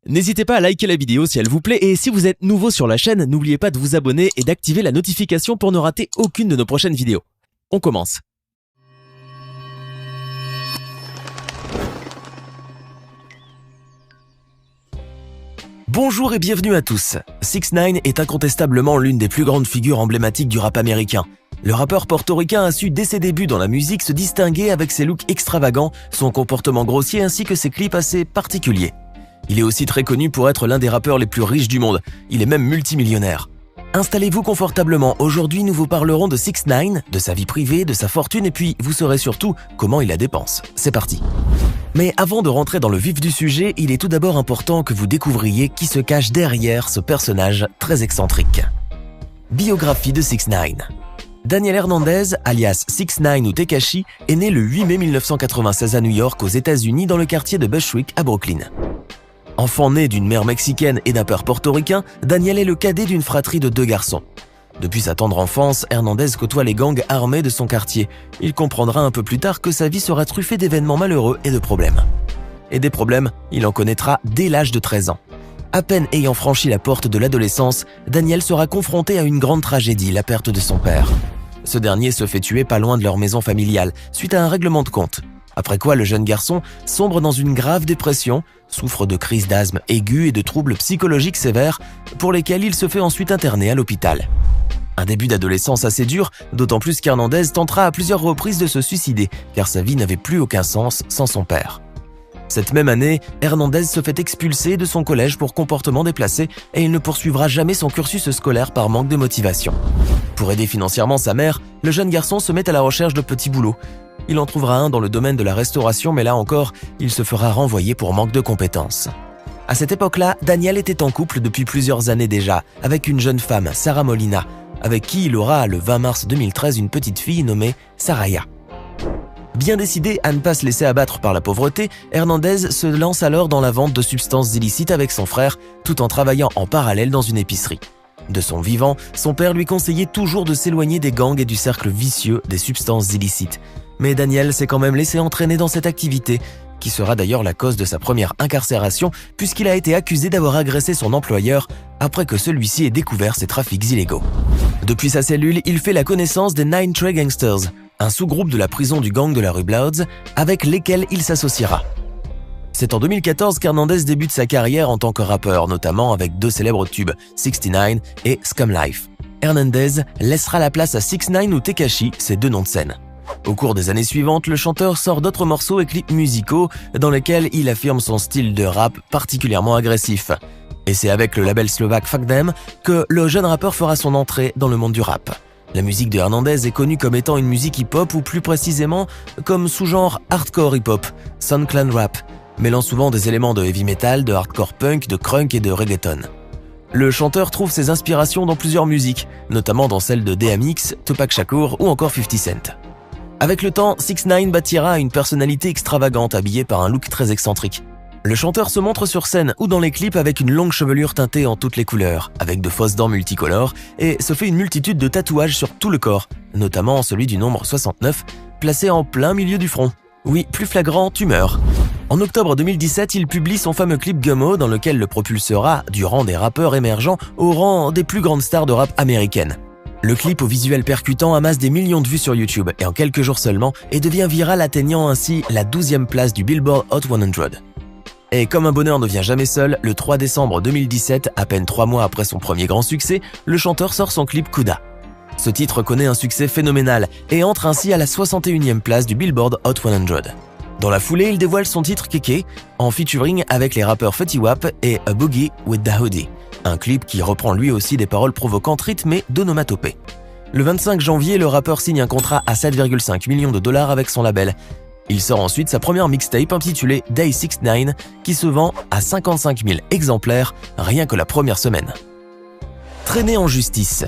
N'hésitez pas à liker la vidéo si elle vous plaît et si vous êtes nouveau sur la chaîne, n'oubliez pas de vous abonner et d'activer la notification pour ne rater aucune de nos prochaines vidéos. On commence. Bonjour et bienvenue à tous. 6ix9ine est incontestablement l'une des plus grandes figures emblématiques du rap américain. Le rappeur portoricain a su dès ses débuts dans la musique se distinguer avec ses looks extravagants, son comportement grossier ainsi que ses clips assez particuliers. Il est aussi très connu pour être l'un des rappeurs les plus riches du monde, il est même multimillionnaire. Installez-vous confortablement, aujourd'hui nous vous parlerons de 6ix9ine, de sa vie privée, de sa fortune et puis vous saurez surtout comment il la dépense. C'est parti. Mais avant de rentrer dans le vif du sujet, il est tout d'abord important que vous découvriez qui se cache derrière ce personnage très excentrique. Biographie de 6ix9ine. Daniel Hernandez, alias 6ix9ine ou Tekashi, est né le 8 mai 1996 à New York aux États-Unis dans le quartier de Bushwick à Brooklyn. Enfant né d'une mère mexicaine et d'un père portoricain, Daniel est le cadet d'une fratrie de 2 garçons. Depuis sa tendre enfance, Hernandez côtoie les gangs armés de son quartier. Il comprendra un peu plus tard que sa vie sera truffée d'événements malheureux et de problèmes. Et des problèmes, il en connaîtra dès l'âge de 13 ans. À peine ayant franchi la porte de l'adolescence, Daniel sera confronté à une grande tragédie, la perte de son père. Ce dernier se fait tuer pas loin de leur maison familiale, suite à un règlement de compte. Après quoi, le jeune garçon sombre dans une grave dépression, souffre de crises d'asthme aiguës et de troubles psychologiques sévères, pour lesquels il se fait ensuite interner à l'hôpital. Un début d'adolescence assez dur, d'autant plus qu'Hernandez tentera à plusieurs reprises de se suicider, car sa vie n'avait plus aucun sens sans son père. Cette même année, Hernandez se fait expulser de son collège pour comportement déplacé et il ne poursuivra jamais son cursus scolaire par manque de motivation. Pour aider financièrement sa mère, le jeune garçon se met à la recherche de petits boulots. Il en trouvera un dans le domaine de la restauration, mais là encore, il se fera renvoyer pour manque de compétences. À cette époque-là, Daniel était en couple depuis plusieurs années déjà, avec une jeune femme, Sarah Molina, avec qui il aura le 20 mars 2013 une petite fille nommée Saraya. Bien décidé à ne pas se laisser abattre par la pauvreté, Hernandez se lance alors dans la vente de substances illicites avec son frère, tout en travaillant en parallèle dans une épicerie. De son vivant, son père lui conseillait toujours de s'éloigner des gangs et du cercle vicieux des substances illicites. Mais Daniel s'est quand même laissé entraîner dans cette activité, qui sera d'ailleurs la cause de sa première incarcération puisqu'il a été accusé d'avoir agressé son employeur après que celui-ci ait découvert ses trafics illégaux. Depuis sa cellule, il fait la connaissance des Nine Trey Gangsters, un sous-groupe de la prison du gang de la rue Bloods avec lesquels il s'associera. C'est en 2014 qu'Hernandez débute sa carrière en tant que rappeur, notamment avec 2 célèbres tubes, 69 et Scum Life. Hernandez laissera la place à 6ix9ine ou Tekashi, ses 2 noms de scène. Au cours des années suivantes, le chanteur sort d'autres morceaux et clips musicaux dans lesquels il affirme son style de rap particulièrement agressif. Et c'est avec le label slovaque Fuck Them que le jeune rappeur fera son entrée dans le monde du rap. La musique de Hernandez est connue comme étant une musique hip-hop ou plus précisément comme sous-genre hardcore hip-hop, Soundclan rap, mêlant souvent des éléments de heavy metal, de hardcore punk, de crunk et de reggaeton. Le chanteur trouve ses inspirations dans plusieurs musiques, notamment dans celles de DMX, Tupac Shakur ou encore 50 Cent. Avec le temps, 6ix9ine bâtira une personnalité extravagante habillée par un look très excentrique. Le chanteur se montre sur scène ou dans les clips avec une longue chevelure teintée en toutes les couleurs, avec de fausses dents multicolores, et se fait une multitude de tatouages sur tout le corps, notamment celui du nombre 69, placé en plein milieu du front. Oui, plus flagrant, tu meurs. En octobre 2017, il publie son fameux clip Gummo dans lequel le propulsera du rang des rappeurs émergents au rang des plus grandes stars de rap américaines. Le clip au visuel percutant amasse des millions de vues sur YouTube et en quelques jours seulement et devient viral atteignant ainsi la 12e place du Billboard Hot 100. Et comme un bonheur ne vient jamais seul, le 3 décembre 2017, à peine 3 mois après son premier grand succès, le chanteur sort son clip Kuda. Ce titre connaît un succès phénoménal et entre ainsi à la 61e place du Billboard Hot 100. Dans la foulée, il dévoile son titre Keke en featuring avec les rappeurs Fetty Wap et A Boogie with the Hoodie, un clip qui reprend lui aussi des paroles provocantes rythmées d'onomatopée. Le 25 janvier, le rappeur signe un contrat à 7,5 millions de dollars avec son label. Il sort ensuite sa première mixtape intitulée Day 6ix9ine qui se vend à 55 000 exemplaires rien que la première semaine. Traîné en justice.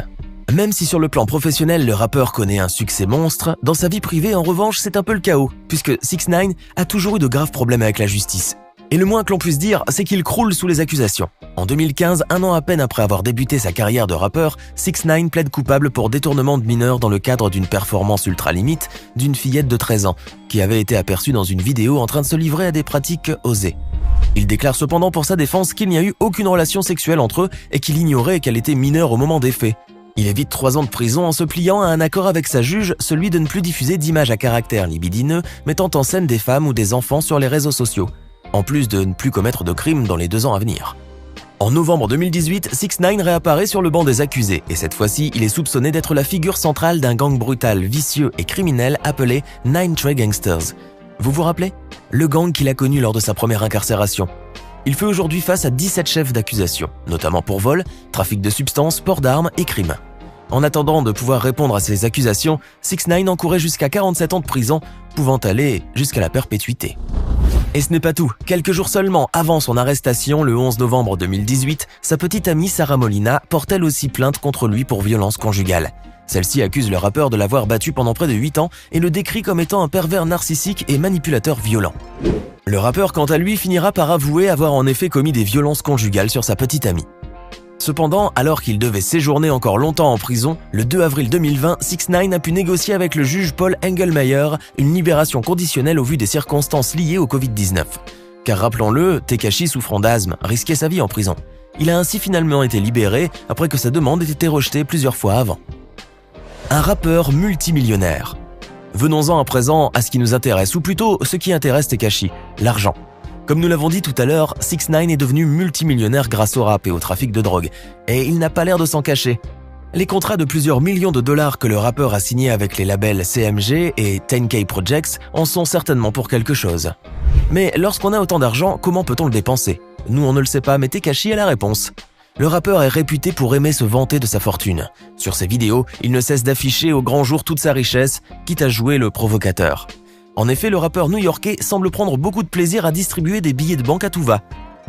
Même si sur le plan professionnel, le rappeur connaît un succès monstre, dans sa vie privée, en revanche, c'est un peu le chaos, puisque 6ix9ine a toujours eu de graves problèmes avec la justice. Et le moins que l'on puisse dire, c'est qu'il croule sous les accusations. En 2015, un an à peine après avoir débuté sa carrière de rappeur, 6ix9ine plaide coupable pour détournement de mineurs dans le cadre d'une performance ultra limite d'une fillette de 13 ans, qui avait été aperçue dans une vidéo en train de se livrer à des pratiques osées. Il déclare cependant pour sa défense qu'il n'y a eu aucune relation sexuelle entre eux et qu'il ignorait qu'elle était mineure au moment des faits. Il évite 3 ans de prison en se pliant à un accord avec sa juge, celui de ne plus diffuser d'images à caractère libidineux mettant en scène des femmes ou des enfants sur les réseaux sociaux, en plus de ne plus commettre de crimes dans les 2 ans à venir. En novembre 2018, 6ix9ine réapparaît sur le banc des accusés et cette fois-ci, il est soupçonné d'être la figure centrale d'un gang brutal, vicieux et criminel appelé Nine Trey Gangsters. Vous vous rappelez? Le gang qu'il a connu lors de sa première incarcération. Il fait aujourd'hui face à 17 chefs d'accusation, notamment pour vol, trafic de substances, port d'armes et crimes. En attendant de pouvoir répondre à ces accusations, 6ix9ine encourait jusqu'à 47 ans de prison, pouvant aller jusqu'à la perpétuité. Et ce n'est pas tout. Quelques jours seulement avant son arrestation, le 11 novembre 2018, sa petite amie Sarah Molina porte elle aussi plainte contre lui pour violence conjugale. Celle-ci accuse le rappeur de l'avoir battu pendant près de 8 ans et le décrit comme étant un pervers narcissique et manipulateur violent. Le rappeur, quant à lui, finira par avouer avoir en effet commis des violences conjugales sur sa petite amie. Cependant, alors qu'il devait séjourner encore longtemps en prison, le 2 avril 2020, 6ix9ine a pu négocier avec le juge Paul Engelmayer une libération conditionnelle au vu des circonstances liées au Covid-19. Car rappelons-le, Tekashi, souffrant d'asthme, risquait sa vie en prison. Il a ainsi finalement été libéré après que sa demande ait été rejetée plusieurs fois avant. Un rappeur multimillionnaire. Venons-en à présent à ce qui nous intéresse, ou plutôt ce qui intéresse Tekashi, l'argent. Comme nous l'avons dit tout à l'heure, 6ix9ine est devenu multimillionnaire grâce au rap et au trafic de drogue, et il n'a pas l'air de s'en cacher. Les contrats de plusieurs millions de dollars que le rappeur a signés avec les labels CMG et 10K Projects en sont certainement pour quelque chose. Mais lorsqu'on a autant d'argent, comment peut-on le dépenser? Nous on ne le sait pas, mais Tekashi a la réponse. Le rappeur est réputé pour aimer se vanter de sa fortune. Sur ses vidéos, il ne cesse d'afficher au grand jour toute sa richesse, quitte à jouer le provocateur. En effet, le rappeur new-yorkais semble prendre beaucoup de plaisir à distribuer des billets de banque à tout va.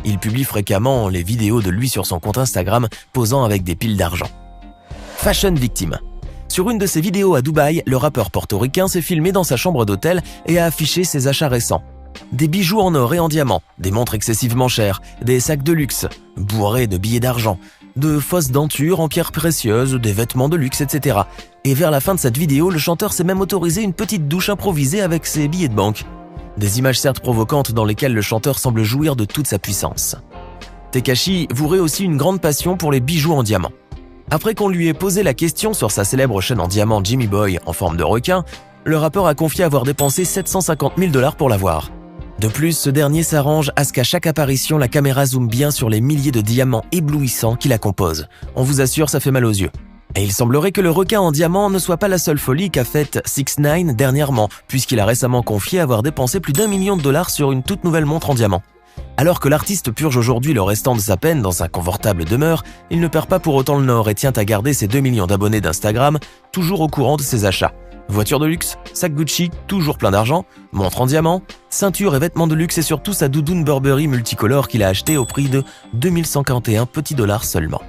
Il publie fréquemment les vidéos de lui sur son compte Instagram posant avec des piles d'argent. Fashion victime. Sur une de ses vidéos à Dubaï, le rappeur portoricain s'est filmé dans sa chambre d'hôtel et a affiché ses achats récents. Des bijoux en or et en diamant, des montres excessivement chères, des sacs de luxe, bourrés de billets d'argent, de fausses dentures en pierres précieuses, des vêtements de luxe, etc. Et vers la fin de cette vidéo, le chanteur s'est même autorisé une petite douche improvisée avec ses billets de banque. Des images certes provocantes dans lesquelles le chanteur semble jouir de toute sa puissance. Tekashi vouerait aussi une grande passion pour les bijoux en diamant. Après qu'on lui ait posé la question sur sa célèbre chaîne en diamant Jimmy Boy en forme de requin, le rappeur a confié avoir dépensé 750 000 $ pour l'avoir. De plus, ce dernier s'arrange à ce qu'à chaque apparition, la caméra zoome bien sur les milliers de diamants éblouissants qui la composent. On vous assure, ça fait mal aux yeux. Et il semblerait que le requin en diamant ne soit pas la seule folie qu'a faite 6ix9ine dernièrement, puisqu'il a récemment confié avoir dépensé plus d'1 million de dollars sur une toute nouvelle montre en diamant. Alors que l'artiste purge aujourd'hui le restant de sa peine dans sa confortable demeure, il ne perd pas pour autant le nord et tient à garder ses 2 millions d'abonnés d'Instagram toujours au courant de ses achats. Voiture de luxe, sac Gucci, toujours plein d'argent, montre en diamant, ceinture et vêtements de luxe et surtout sa doudoune Burberry multicolore qu'il a acheté au prix de 2141 petits dollars seulement.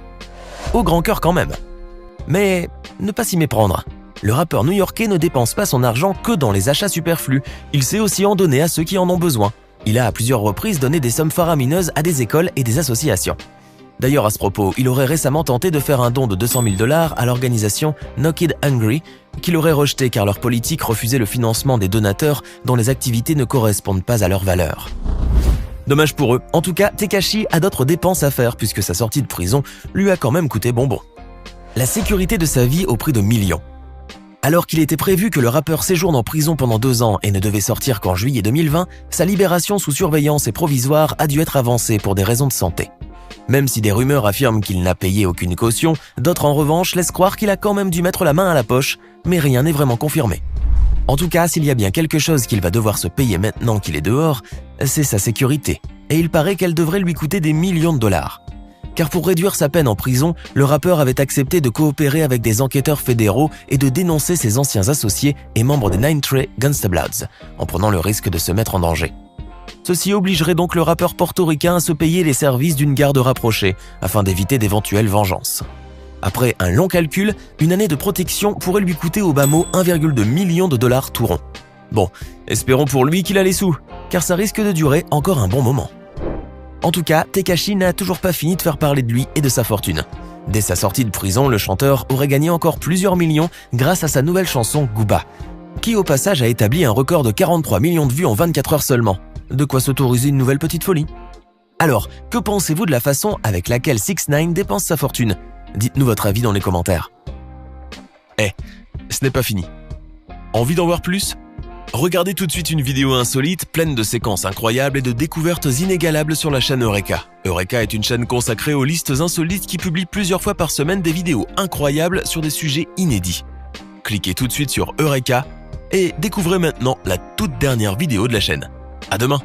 Au grand cœur quand même. Mais ne pas s'y méprendre. Le rappeur new-yorkais ne dépense pas son argent que dans les achats superflus, il sait aussi en donner à ceux qui en ont besoin. Il a à plusieurs reprises donné des sommes faramineuses à des écoles et des associations. D'ailleurs, à ce propos, il aurait récemment tenté de faire un don de 200 000 $ à l'organisation No Kid Hungry, qu'il aurait rejeté car leur politique refusait le financement des donateurs dont les activités ne correspondent pas à leurs valeurs. Dommage pour eux. En tout cas, Tekashi a d'autres dépenses à faire puisque sa sortie de prison lui a quand même coûté bonbon. La sécurité de sa vie au prix de millions. Alors qu'il était prévu que le rappeur séjourne en prison pendant 2 ans et ne devait sortir qu'en juillet 2020, sa libération sous surveillance et provisoire a dû être avancée pour des raisons de santé. Même si des rumeurs affirment qu'il n'a payé aucune caution, d'autres en revanche laissent croire qu'il a quand même dû mettre la main à la poche, mais rien n'est vraiment confirmé. En tout cas, s'il y a bien quelque chose qu'il va devoir se payer maintenant qu'il est dehors, c'est sa sécurité, et il paraît qu'elle devrait lui coûter des millions de dollars. Car pour réduire sa peine en prison, le rappeur avait accepté de coopérer avec des enquêteurs fédéraux et de dénoncer ses anciens associés et membres des Nine Trey Gangsters, en prenant le risque de se mettre en danger. Ceci obligerait donc le rappeur portoricain à se payer les services d'une garde rapprochée, afin d'éviter d'éventuelles vengeances. Après un long calcul, une année de protection pourrait lui coûter au bas mot 1,2 million de dollars tout rond. Bon, espérons pour lui qu'il a les sous, car ça risque de durer encore un bon moment. En tout cas, Tekashi n'a toujours pas fini de faire parler de lui et de sa fortune. Dès sa sortie de prison, le chanteur aurait gagné encore plusieurs millions grâce à sa nouvelle chanson Gooba, qui au passage a établi un record de 43 millions de vues en 24 heures seulement. De quoi s'autoriser une nouvelle petite folie. Alors, que pensez-vous de la façon avec laquelle 6ix9ine dépense sa fortune? Dites-nous votre avis dans les commentaires. Ce n'est pas fini. Envie d'en voir plus? Regardez tout de suite une vidéo insolite pleine de séquences incroyables et de découvertes inégalables sur la chaîne Eureka. Eureka est une chaîne consacrée aux listes insolites qui publie plusieurs fois par semaine des vidéos incroyables sur des sujets inédits. Cliquez tout de suite sur Eureka et découvrez maintenant la toute dernière vidéo de la chaîne. À demain!